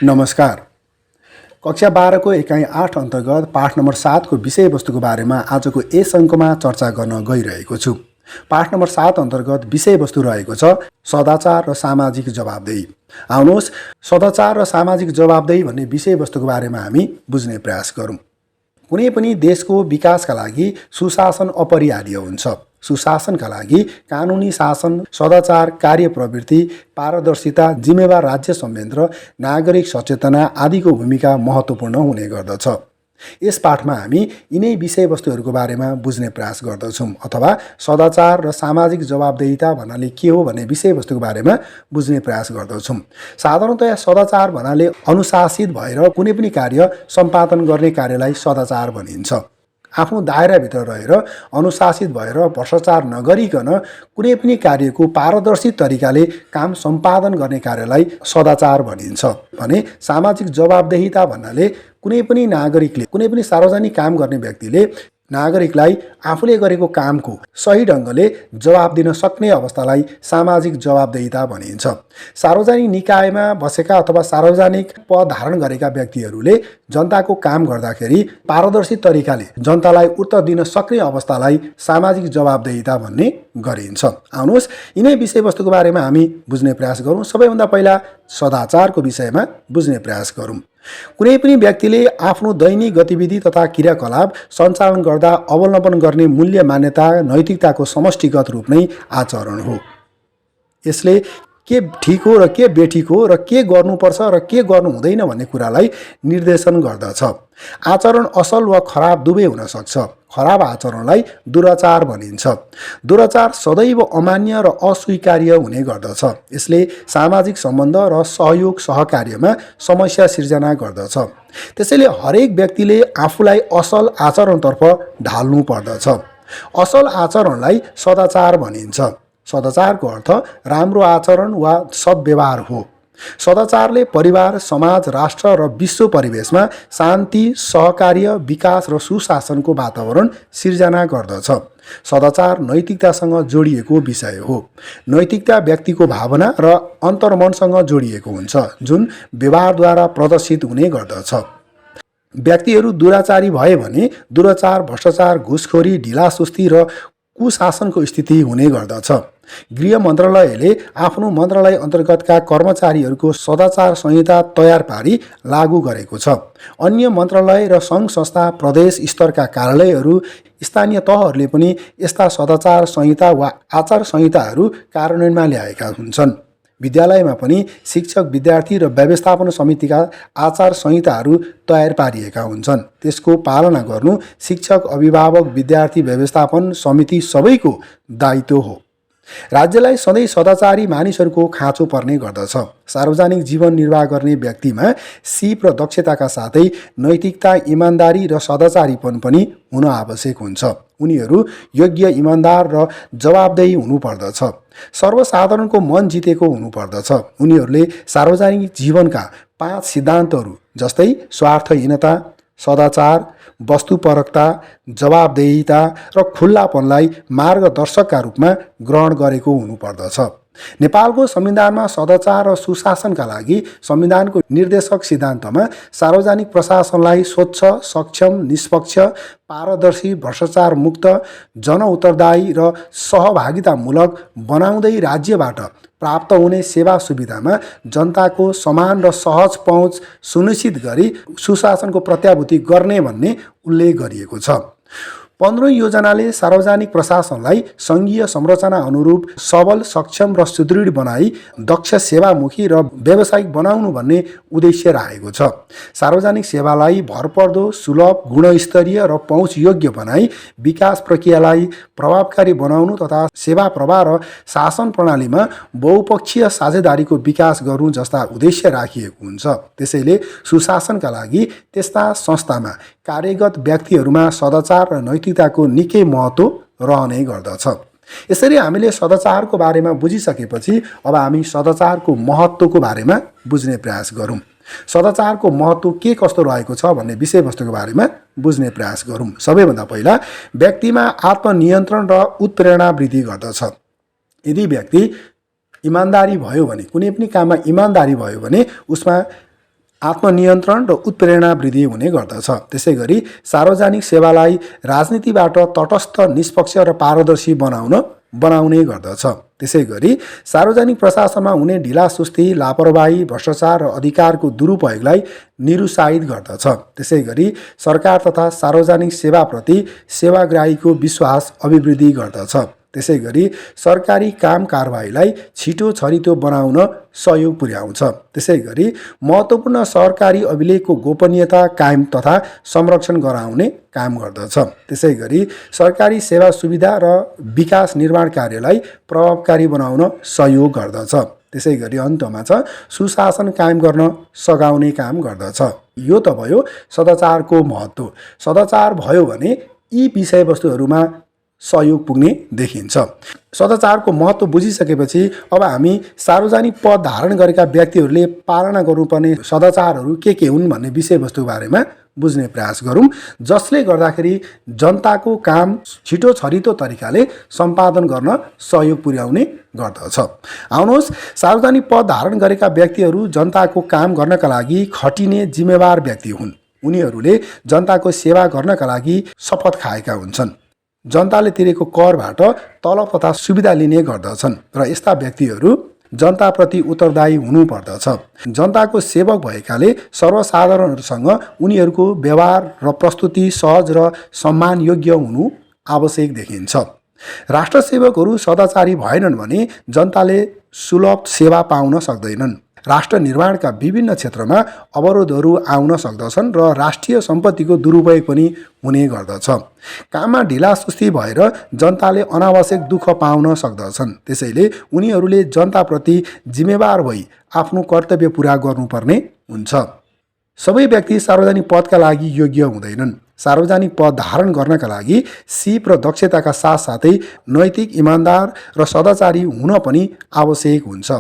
नमस्कार। कक्षा 12 को एकाइ 8 अन्तर्गत पाठ नम्बर 7 को विषयवस्तुको बारेमा आजको यस अङ्कमा चर्चा गर्न गइरहेको छु। पाठ नम्बर 7 अन्तर्गत विषयवस्तु रहेको छ सदाचार र सामाजिक जवाबदेही। आउनुहोस् सदाचार र सामाजिक जवाबदेही भन्ने विषयवस्तुको बारेमा हामी बुझ्ने प्रयास गरौँ। कुनै पनि देशको विकासका लागि सुशासन अपरिहार्य हुन्छ। सुशासनका लागि कानुनी शासन, सदाचार, कार्यप्रवृत्ति, पारदर्शिता, जिम्मेवार राज्य संयन्त्र, नागरिक सचेतना आदिको भूमिका महत्त्वपूर्ण हुने गर्दछ। यस पाठमा हामी यिनै विषयवस्तुहरूको बारेमा बुझ्ने प्रयास गर्दछौँ अथवा सदाचार र सामाजिक जवाबदेहिता भन्नाले के हो भन्ने विषयवस्तुको बारेमा बुझ्ने प्रयास गर्दछौँ। साधारणतया सदाचार भन्नाले अनुशासित भएर कुनै पनि कार्य सम्पादन गर्ने कार्यलाई सदाचार भनिन्छ। आफ्नो दायराभित्र रहेर अनुशासित भएर भ्रष्टाचार नगरिकन कुनै पनि कार्यको पारदर्शी तरिकाले काम सम्पादन गर्ने कार्यलाई सदाचार भनिन्छ। भने सामाजिक जवाबदेहिता भन्नाले कुनै पनि नागरिकले, कुनै पनि सार्वजनिक काम गर्ने व्यक्तिले नागरिकलाई आफूले गरेको कामको सही ढङ्गले जवाब दिन सक्ने अवस्थालाई सामाजिक जवाबदेहिता भनिन्छ। सार्वजनिक निकायमा बसेका अथवा सार्वजनिक पद धारण गरेका व्यक्तिहरूले जनताको काम गर्दाखेरि पारदर्शी तरिकाले जनतालाई उत्तर दिन सक्ने अवस्थालाई सामाजिक जवाबदेहिता भन्ने गरिन्छ। आउनुहोस् यिनै विषयवस्तुको बारेमा हामी बुझ्ने प्रयास गरौँ। सबैभन्दा पहिला सदाचारको विषयमा बुझ्ने प्रयास गरौँ। कुनै पनि व्यक्तिले आफ्नो दैनिक गतिविधि तथा क्रियाकलाप सञ्चालन गर्दा अवलम्बन गर्ने मूल्य, मान्यता, नैतिकताको समष्टिगत रूप नै आचरण हो। यसले के ठिक हो र के बेठिक हो र के गर्नुपर्छ र के गर्नु हुँदैन भन्ने कुरालाई निर्देशन गर्दछ। आचरण असल वा खराब दुवै हुन सक्छ। खराब आचरणलाई दुराचार भनिन्छ। दुराचार सदैव अमान्य र अस्वीकार्य हुने गर्दछ। यसले सामाजिक सम्बन्ध र सहयोग सहकार्यमा समस्या सिर्जना गर्दछ। त्यसैले हरेक व्यक्तिले आफूलाई असल आचरणतर्फ ढाल्नु पर्दछ। असल आचरणलाई सदाचार भनिन्छ। सदाचारको अर्थ राम्रो आचरण वा सद्व्यवहार हो। सदाचारले परिवार, समाज, राष्ट्र र विश्व परिवेशमा शान्ति, सहकार्य, विकास र सुशासनको वातावरण सिर्जना गर्दछ। सदाचार नैतिकतासँग जोडिएको विषय हो। नैतिकता व्यक्तिको भावना र अन्तर्मनसँग जोडिएको हुन्छ, जुन व्यवहारद्वारा प्रदर्शित हुने गर्दछ। व्यक्तिहरू दुराचारी भए भने दुराचार, भ्रष्टाचार, घुसखोरी, ढिलासुस्ती र कुशासनको स्थिति हुने गर्दछ। गृह मन्त्रालयले आफ्नो मन्त्रालय अन्तर्गतका कर्मचारीहरूको सदाचार संहिता तयार पारी लागू गरेको छ। अन्य मन्त्रालय र सङ्घ संस्था, प्रदेश स्तरका कार्यालयहरू, स्थानीय तहहरूले पनि यस्ता सदाचार संहिता वा आचार संहिताहरू कार्यान्वयनमा ल्याएका हुन्छन्। विद्यालयमा पनि शिक्षक, विद्यार्थी र व्यवस्थापन समितिका आचार संहिताहरू तयार पारिएका हुन्छन्। त्यसको पालना गर्नु शिक्षक, अभिभावक, विद्यार्थी, व्यवस्थापन समिति सबैको दायित्व हो। राज्यलाई सधैँ सदाचारी मानिसहरूको खाँचो पर्ने गर्दछ। सार्वजनिक जीवन निर्वाह गर्ने व्यक्तिमा सिप र दक्षताका साथै नैतिकता, इमान्दारी र सदाचारीपन पनि हुन आवश्यक हुन्छ। उनीहरू योग्य, इमान्दार र जवाबदेही हुनुपर्दछ। सर्वसाधारणको मन जितेको हुनुपर्दछ। उनीहरूले सार्वजनिक जीवनका 5 सिद्धान्तहरू जस्तै स्वार्थहीनता, सदाचार, वस्तुपरकता, जवाबदेहिता र खुल्लापनलाई मार्गदर्शकका रूपमा ग्रहण गरेको हुनुपर्दछ। नेपालको संविधानमा सदाचार र सुशासनका लागि संविधानको निर्देशक सिद्धान्तमा सार्वजनिक प्रशासनलाई स्वच्छ, सक्षम, निष्पक्ष, पारदर्शी, भ्रष्टाचार मुक्त, जनउत्तरदायी र सहभागितामूलक बनाउँदै राज्यबाट प्राप्त हुने सेवा सुविधामा जनताको समान र सहज पहुँच सुनिश्चित गरी सुशासनको प्रत्याभूति गर्ने भन्ने उल्लेख गरिएको छ। 15औं योजनाले सार्वजनिक प्रशासनलाई सङ्घीय संरचना अनुरूप सबल, सक्षम र सुदृढ बनाई दक्ष, सेवामुखी र व्यावसायिक बनाउनु भन्ने उद्देश्य राखेको छ। सार्वजनिक सेवालाई भरपर्दो, सुलभ, गुणस्तरीय र पहुँच योग्य बनाई विकास प्रक्रियालाई प्रभावकारी बनाउनु तथा सेवा प्रवाह र शासन प्रणालीमा बहुपक्षीय साझेदारीको विकास गर्नु जस्ता उद्देश्य राखिएको हुन्छ। त्यसैले सुशासनका लागि त्यस्ता संस्थामा कार्यगत व्यक्तिहरूमा सदाचार र नैतिकताको निकै महत्त्व रहने गर्दछ। यसरी हामीले सदाचारको बारेमा बुझिसकेपछि अब हामी सदाचारको महत्त्वको बारेमा बुझ्ने प्रयास गरौँ। सदाचारको महत्त्व के कस्तो रहेको छ भन्ने विषयवस्तुको बारेमा बुझ्ने प्रयास गरौँ। सबैभन्दा पहिला व्यक्तिमा आत्मनियन्त्रण र उत्प्रेरणा वृद्धि गर्दछ। यदि व्यक्ति इमान्दारी भयो भने, कुनै पनि काममा इमान्दारी भयो भने उसमा आत्मनियन्त्रण र उत्प्रेरणा वृद्धि हुने गर्दछ। त्यसै गरी सार्वजनिक सेवालाई राजनीतिबाट तटस्थ, निष्पक्ष र पारदर्शी बनाउने गर्दछ। त्यसै गरी सार्वजनिक प्रशासनमा हुने ढिलासुस्ती, लापरवाही, भ्रष्टाचार र अधिकारको दुरुपयोगलाई निरुत्साहित गर्दछ। त्यसै गरी सरकार तथा सार्वजनिक सेवाप्रति सेवाग्राहीको विश्वास अभिवृद्धि गर्दछ। त्यसै गरी सरकारी काम कारबाहीलाई छिटो छरितो बनाउन सहयोग पुर्याउँछ। त्यसै गरी महत्त्वपूर्ण सरकारी अभिलेखको गोपनीयता कायम तथा संरक्षण गराउने काम गर्दछ। त्यसै गरी सरकारी सेवा सुविधा र विकास निर्माण कार्यलाई प्रभावकारी बनाउन सहयोग गर्दछ। त्यसै गरी अन्तमा छ सुशासन कायम गर्न सघाउने काम गर्दछ। यो त भयो सदाचारको महत्त्व। सदाचार भयो भने यी विषयवस्तुहरूमा सहयोग पुग्ने देखिन्छ। सदाचारको महत्त्व बुझिसकेपछि अब हामी सार्वजनिक पद धारण गरेका व्यक्तिहरूले पालना गर्नुपर्ने सदाचारहरू के हुन् भन्ने विषयवस्तुको बारेमा बुझ्ने प्रयास गरौँ, जसले गर्दाखेरि जनताको काम छिटो छरितो तरिकाले सम्पादन गर्न सहयोग पुर्याउने गर्दछ। आउनुहोस्, सार्वजनिक पद धारण गरेका व्यक्तिहरू जनताको काम गर्नका लागि खटिने जिम्मेवार व्यक्ति हुन्। उनीहरूले जनताको सेवा गर्नका लागि शपथ खाएका हुन्छन्। जनताले तिरेको करबाट तलब तथा सुविधा लिने गर्दछन् र यस्ता व्यक्तिहरू जनताप्रति उत्तरदायी हुनुपर्दछ। जनताको सेवक भएकाले सर्वसाधारणहरूसँग उनीहरूको व्यवहार र प्रस्तुति सहज र सम्मानयोग्य हुनु आवश्यक देखिन्छ। राष्ट्र सेवकहरू सदाचारी भएनन् भने जनताले सुलभ सेवा पाउन सक्दैनन्। राष्ट्र निर्माणका विभिन्न क्षेत्रमा अवरोधहरू आउन सक्दछन् र राष्ट्रिय सम्पत्तिको दुरुपयोग पनि हुने गर्दछ। काममा ढिलासुस्ती भएर जनताले अनावश्यक दुःख पाउन सक्दछन्। त्यसैले उनीहरूले जनताप्रति जिम्मेवार भई आफ्नो कर्तव्य पुरा गर्नुपर्ने हुन्छ। सबै व्यक्ति सार्वजनिक पदका लागि योग्य हुँदैनन्। सार्वजनिक पद धारण गर्नका लागि सिप र दक्षताका साथसाथै नैतिक, इमान्दार र सदाचारी हुन पनि आवश्यक हुन्छ।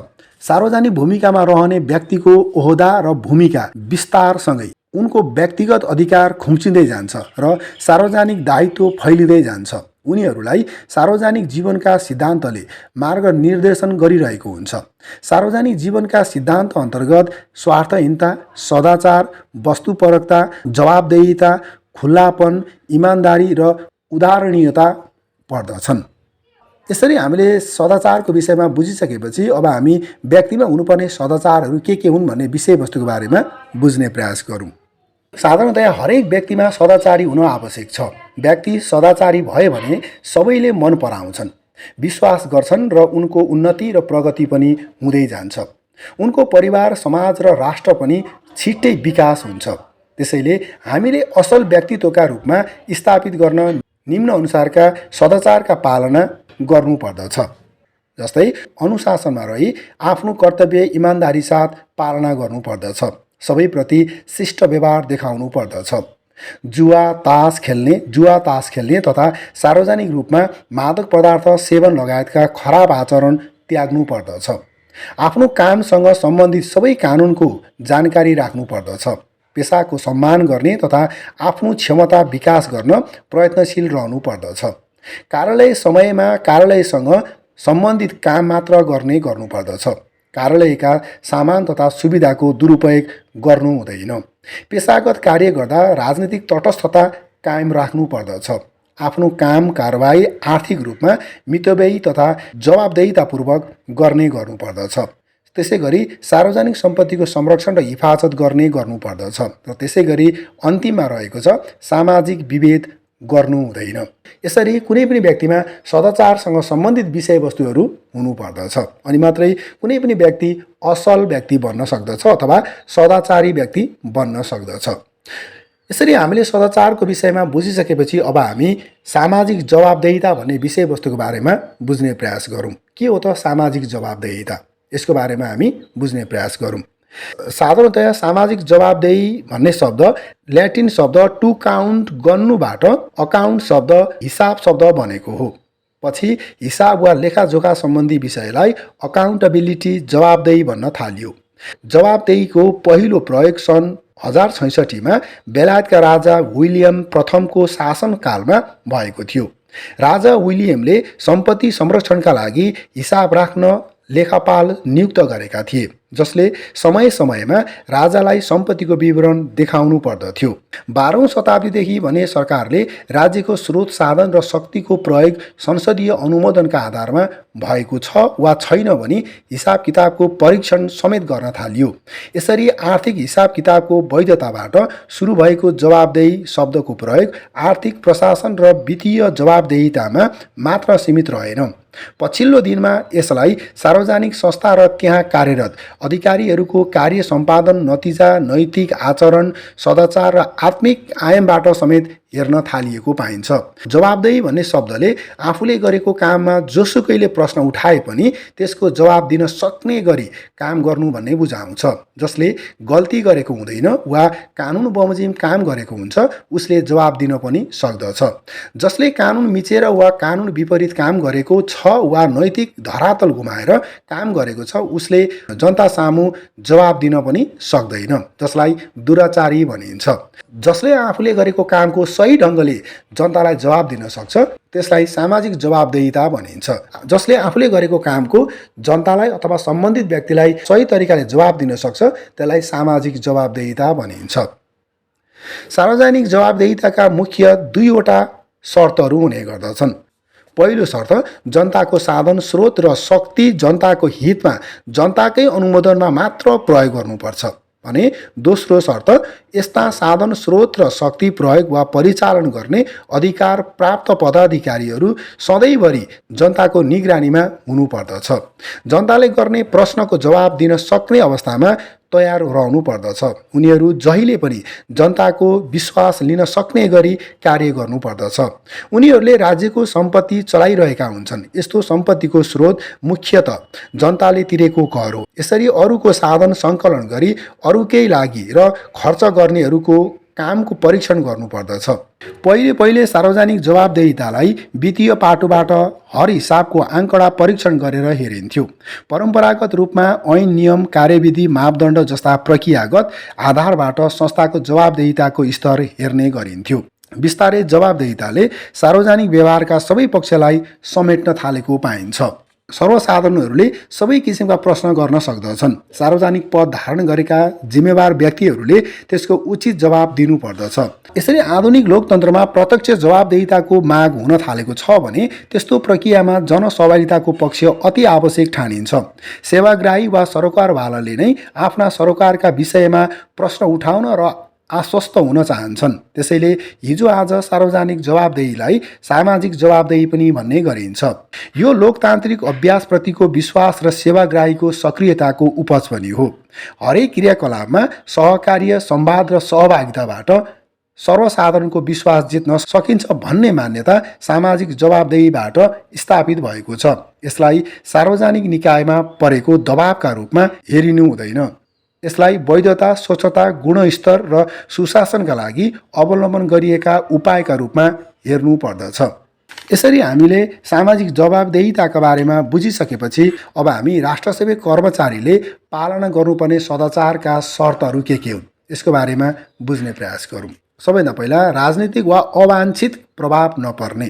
सार्वजनिक भूमिकामा रहने व्यक्तिको ओहदा र भूमिका विस्तारसँगै उनको व्यक्तिगत अधिकार खुम्चिँदै जान्छ र सार्वजनिक दायित्व फैलिँदै जान्छ। उनीहरूलाई सार्वजनिक जीवनका सिद्धान्तले मार्गनिर्देशन गरिरहेको हुन्छ। सार्वजनिक जीवनका सिद्धान्त अन्तर्गत स्वार्थहीनता, सदाचार, वस्तुपरकता, जवाबदेहिता, खुल्लापन, इमान्दारी र उदाहरणीयता पर्दछन्। यसरी हामीले सदाचारको विषयमा बुझिसकेपछि अब हामी व्यक्तिमा हुनुपर्ने सदाचारहरू के हुन् भन्ने विषयवस्तुको बारेमा बुझ्ने प्रयास गरौँ। साधारणतया हरेक व्यक्तिमा सदाचारी हुन आवश्यक छ। व्यक्ति सदाचारी भयो भने सबैले मन पराउँछन्, विश्वास गर्छन् र उनको उन्नति र प्रगति पनि हुँदै जान्छ। उनको परिवार, समाज र राष्ट्र पनि छिट्टै विकास हुन्छ। त्यसैले हामीले असल व्यक्तित्वका रूपमा स्थापित गर्न निम्न अनुसारका सदाचारका पालना गर्नुपर्दछ। जस्तै अनुशासनमा रही आफ्नो कर्तव्य इमान्दारी साथ पालना गर्नुपर्दछ। सबैप्रति शिष्ट व्यवहार देखाउनु पर्दछ। जुवा तास खेल्ने तथा सार्वजनिक रूपमा मादक पदार्थ सेवन लगायतका खराब आचरण त्याग्नु पर्दछ। आफ्नो कामसँग सम्बन्धित सबै कानुनको जानकारी राख्नु पर्दछ। पेसाको सम्मान गर्ने तथा आफ्नो क्षमता विकास गर्न प्रयत्नशील रहनु पर्दछ। कार्यालय समयमा कार्यालयसँग सम्बन्धित काम मात्र गर्नुपर्दछ। कार्यालयका सामान तथा सुविधाको दुरुपयोग गर्नु हुँदैन। पेसागत कार्य गर्दा राजनीतिक तटस्थता कायम राख्नु पर्दछ। आफ्नो काम कारबाही आर्थिक रूपमा मितव्ययी तथा जवाबदेहितापूर्वक गर्नुपर्दछ। त्यसै गरी सार्वजनिक सम्पत्तिको संरक्षण र हिफाजत गर्नुपर्दछ। र त्यसै गरी अन्तिममा रहेको छ सामाजिक विभेद गर्नु हुँदैन। यसरी कुनै पनि व्यक्तिमा सदाचारसँग सम्बन्धित विषयवस्तुहरू हुनुपर्दछ। अनि मात्रै कुनै पनि व्यक्ति असल व्यक्ति बन्न सक्दछ अथवा सदाचारी व्यक्ति बन्न सक्दछ। यसरी हामीले सदाचारको विषयमा बुझिसकेपछि अब हामी सामाजिक जवाबदेहिता भन्ने विषयवस्तुको बारेमा बुझ्ने प्रयास गरौँ। के हो त सामाजिक जवाबदेहिता? यसको बारेमा हामी बुझ्ने प्रयास गरौँ। साधारणतया सामाजिक जवाबदेही भन्ने शब्द ल्याटिन शब्द टु काउन्ट गर्नुबाट अकाउन्ट शब्द हिसाब शब्द बनेको हो। पछि हिसाब वा लेखाजोखा सम्बन्धी विषयलाई अकाउन्टेबिलिटी जवाबदेही भन्न थालियो। जवाबदेहीको पहिलो प्रयोग सन् 1066 बेलायतका राजा विलियम प्रथमको शासनकालमा भएको थियो। राजा विलियमले सम्पत्ति संरक्षणका लागि हिसाब राख्न लेखापाल नियुक्त गरेका थिए। जसले समय समयमा राजालाई सम्पत्तिको विवरण देखाउनु पर्दथ्यो। 12औं शताब्दीदेखि भने सरकारले राज्यको स्रोत साधन र शक्तिको प्रयोग संसदीय अनुमोदनका आधारमा भएको छ वा छैन भनी हिसाब किताबको परीक्षण समेत गर्न थालियो। यसरी आर्थिक हिसाब किताबको वैधताबाट सुरु भएको जवाबदेही शब्दको प्रयोग आर्थिक प्रशासन र वित्तीय जवाबदेहितामा मात्र सीमित रहेन। पछिल्लो दिनमा यसलाई सार्वजनिक संस्था र त्यहाँ कार्यरत अधिकारीहरूको कार्य सम्पादन, नतिजा, नैतिक आचरण, सदाचार र आत्मिक आयामबाट समेत हेर्न थालिएको पाइन्छ। जवाबदेही भन्ने शब्दले आफूले गरेको काममा जोसुकैले प्रश्न उठाए पनि त्यसको जवाब दिन सक्ने गरी काम गर्नु भन्ने बुझाउँछ। जसले गल्ती गरेको हुँदैन वा कानुन बमोजिम काम गरेको हुन्छ उसले जवाब दिन पनि सक्दछ। जसले कानुन मिचेर वा कानुन विपरीत काम गरेको छ वा नैतिक धरातल गुमाएर काम गरेको छ उसले जनता सामु जवाब दिन पनि सक्दैन, जसलाई दुराचारी भनिन्छ। जसले आफूले गरेको कामको सही ढङ्गले जनतालाई जवाब दिन सक्छ त्यसलाई सामाजिक जवाबदेहिता भनिन्छ। जसले आफूले गरेको कामको जनतालाई अथवा सम्बन्धित व्यक्तिलाई सही तरिकाले जवाब दिन सक्छ त्यसलाई सामाजिक जवाबदेहिता भनिन्छ। सार्वजनिक जवाबदेहिताका मुख्य दुईवटा शर्तहरू हुने गर्दछन्। पहिलो शर्त जनताको साधन, स्रोत र शक्ति जनताको हितमा जनताकै अनुमोदनमा मात्र प्रयोग गर्नुपर्छ भने दोस्रो शर्त यस्ता साधन, स्रोत र शक्ति प्रयोग वा परिचालन गर्ने अधिकार प्राप्त पदाधिकारीहरू सधैँभरि जनताको निगरानीमा हुनुपर्दछ। जनताले गर्ने प्रश्नको जवाब दिन सक्ने अवस्थामा तयार रहनु पर्दछ। उनीहरू जहिले पनि जनताको विश्वास लिन सक्ने गरी कार्य गर्नुपर्दछ। उनीहरूले राज्यको सम्पत्ति चलाइरहेका हुन्छन्। यस्तो सम्पत्तिको स्रोत मुख्यतः जनताले तिरेको कर हो। यसरी अरूको साधन सङ्कलन गरी अरूकै लागि र खर्च गर्नेहरूको कामको परीक्षण गर्नुपर्दछ। पहिले सार्वजनिक जवाबदेहितालाई वित्तीय पाटोबाट हर हिसाबको आँकडा परीक्षण गरेर हेरिन्थ्यो। परम्परागत रूपमा ऐन, नियम, कार्यविधि, मापदण्ड जस्ता प्रक्रियागत आधारबाट संस्थाको जवाबदेहिताको स्तर हेर्ने गरिन्थ्यो। बिस्तारै जवाबदेहिताले सार्वजनिक व्यवहारका सबै पक्षलाई समेट्न थालेको पाइन्छ। सर्वसाधारणहरूले सबै किसिमका प्रश्न गर्न सक्दछन्। सार्वजनिक पद धारण गरेका जिम्मेवार व्यक्तिहरूले त्यसको उचित जवाब दिनुपर्दछ। यसरी आधुनिक लोकतन्त्रमा प्रत्यक्ष जवाबदेहिताको माग हुन थालेको छ भने त्यस्तो प्रक्रियामा जनसहभागिताको पक्ष अति आवश्यक ठानिन्छ। सेवाग्राही वा सरोकारवालाले नै आफ्ना सरोकारका विषयमा प्रश्न उठाउन र आश्वस्त हुन चाहन्छन्। त्यसैले हिजो आज सार्वजनिक जवाबदेहीलाई सामाजिक जवाबदेही पनि भन्ने गरिन्छ। यो लोकतान्त्रिक अभ्यासप्रतिको विश्वास र सेवाग्राहीको सक्रियताको उपज पनि हो। हरेक क्रियाकलापमा सहकार्य, संवाद र सहभागिताबाट सर्वसाधारणको विश्वास जित्न सकिन्छ भन्ने मान्यता सामाजिक जवाबदेहीबाट स्थापित भएको छ। यसलाई सार्वजनिक निकायमा परेको दबावका रूपमा हेरिनु हुँदैन। यसलाई वैधता, स्वच्छता, गुणस्तर र सुशासनका लागि अवलम्बन गरिएका उपायका रूपमा हेर्नु पर्दछ। यसरी हामीले सामाजिक जवाबदेहिताका बारेमा बुझिसकेपछि अब हामी राष्ट्रसेवक कर्मचारीले पालना गर्नुपर्ने सदाचारका शर्तहरू के हुन् यसको बारेमा बुझ्ने प्रयास गरौँ। सबैभन्दा पहिला राजनीतिक वा अवाञ्छित प्रभाव नपर्ने,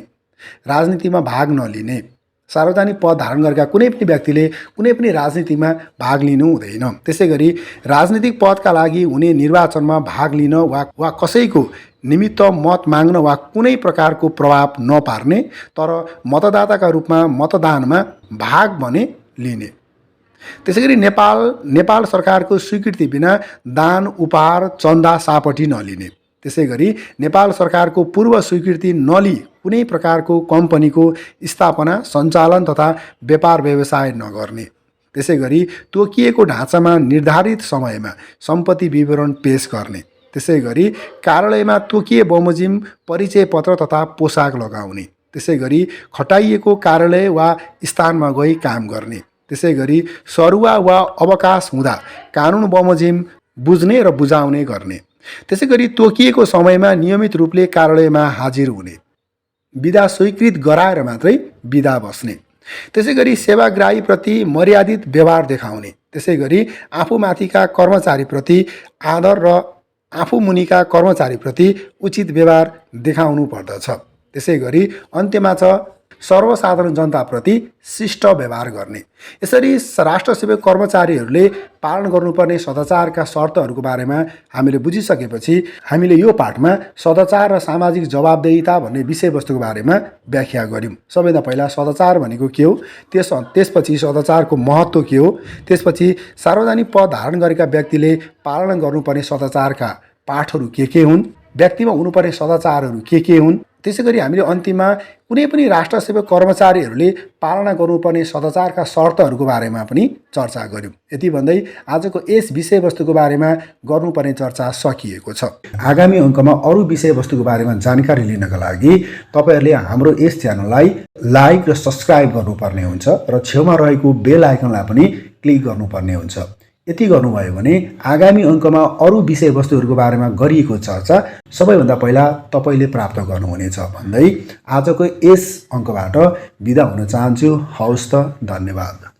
राजनीतिमा भाग नलिने। सार्वजनिक पद धारण गरेका कुनै पनि व्यक्तिले कुनै पनि राजनीतिमा भाग लिनु हुँदैन। त्यसै गरी राजनीतिक पदका लागि हुने निर्वाचनमा भाग लिन वा कसैको निमित्त मत माग्न वा कुनै प्रकारको प्रभाव नपार्ने, तर मतदाताका रूपमा मतदानमा भाग भने लिने। त्यसै गरी नेपाल सरकारको स्वीकृति बिना दान, उपहार, चन्दा, सापटी नलिने। त्यसै गरी नेपाल सरकारको पूर्व स्वीकृति नलिई कुनै प्रकारको कम्पनीको स्थापना, सञ्चालन तथा व्यापार व्यवसाय नगर्ने। त्यसै गरी तोकिएको ढाँचामा निर्धारित समयमा सम्पत्ति विवरण पेश गर्ने। त्यसै गरी कार्यालयमा तोकिए बमोजिम परिचय पत्र तथा पोसाक लगाउने। त्यसै गरी खटाइएको कार्यालय वा स्थानमा गई काम गर्ने। त्यसै गरी सरुवा वा अवकाश हुँदा कानुन बमोजिम बुझ्ने र बुझाउने गर्ने। त्यसै गरी तोकिएको समयमा नियमित रूपले कार्यालयमा हाजिर हुने। बिदा स्वीकृत गराएर मात्रै बिदा बस्ने। त्यसै गरी सेवाग्राहीप्रति मर्यादित व्यवहार देखाउने। त्यसै गरी आफूमाथिका कर्मचारीप्रति आदर र आफूमुनिका कर्मचारीप्रति उचित व्यवहार देखाउनु पर्दछ। त्यसै गरी अन्त्यमा छ सर्वसाधारण जनताप्रति शिष्ट व्यवहार गर्ने। यसरी राष्ट्र सेवक कर्मचारीहरूले पालन गर्नुपर्ने सदाचारका शर्तहरूको बारेमा हामीले बुझिसकेपछि हामीले यो पाठमा सदाचार र सामाजिक जवाबदेहिता भन्ने विषयवस्तुको बारेमा व्याख्या गर्यौँ। सबैभन्दा पहिला सदाचार भनेको के हो, त्यसपछि सदाचारको महत्त्व के हो, त्यसपछि सार्वजनिक पद धारण गरेका व्यक्तिले पालन गर्नुपर्ने सदाचारका पाठहरू के हुन्, व्यक्तिमा हुनुपर्ने सदाचारहरू के हुन्। त्यसै गरी हामीले अन्तिममा कुनै पनि राष्ट्र सेवक कर्मचारीहरूले पालना गर्नुपर्ने सदाचारका शर्तहरूको बारेमा पनि चर्चा गर्यौँ। यति भन्दै आजको यस विषयवस्तुको बारेमा गर्नुपर्ने चर्चा सकिएको छ। आगामी अङ्कमा अरू विषयवस्तुको बारेमा जानकारी लिनका लागि तपाईँहरूले हाम्रो यस च्यानललाई लाइक र सब्सक्राइब गर्नुपर्ने हुन्छ र छेउमा रहेको बेल आइकनलाई पनि क्लिक गर्नुपर्ने हुन्छ। यति गर्नुभयो भने आगामी अङ्कमा अरू विषयवस्तुहरूको बारेमा गरिएको चर्चा सबैभन्दा पहिला तपाईँले प्राप्त गर्नुहुनेछ भन्दै आजको यस अङ्कबाट बिदा हुन चाहन्छु। हवस् त, धन्यवाद।